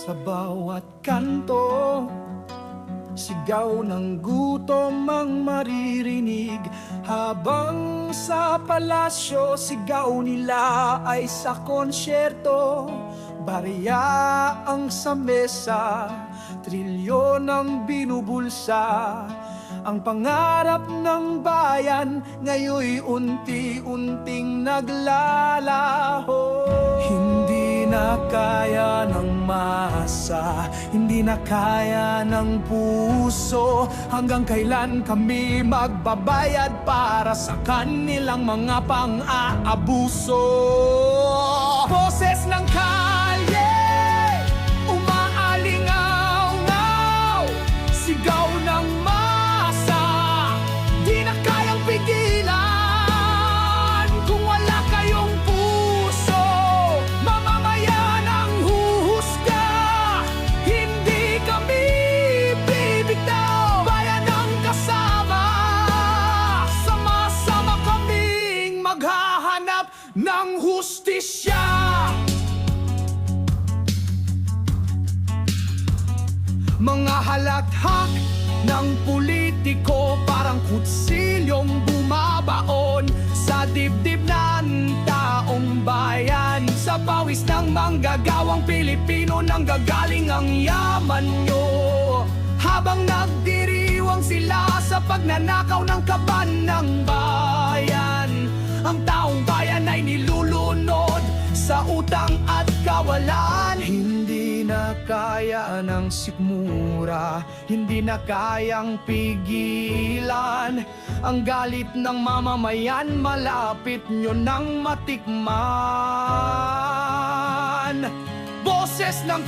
Sa bawat kanto, sigaw ng gutom ang maririnig. Habang sa palasyo, sigaw nila ay sa konsyerto. Barya ang sa mesa, trilyon ang binubulsa. Ang pangarap ng bayan ngayoy unti-unting naglalaho. Hindi na kaya ng masa, hindi na kaya ng puso. Hanggang kailan kami magbabayad para sa kanilang mga pang-aabuso? Boses ng kalye, umaalingaw-ngaw, sigaw ng masa, di na kayang pigilan. Kung wala kayong puso, mamamayan ang huhusga. Hindi kami bibitaw, bayan ang kasama. Sama-sama kaming maghahanap ng hustisya. Mga halakhak ng politiko, parang kutsilyong bumabaon sa dibdib ng taong bayan. Sa pawis ng manggagawang Pilipino nanggagaling ang yaman nyo. Habang nagdiriwang sila sa pagnanakaw ng kaban ng bayan, ang taong bayan ay nilulunod sa utang at kawalan. Hindi na kaya ng sikmura, hindi na kayang pigilan ang galit ng mamamayan. Malapit nyo nang matikman. Boses ng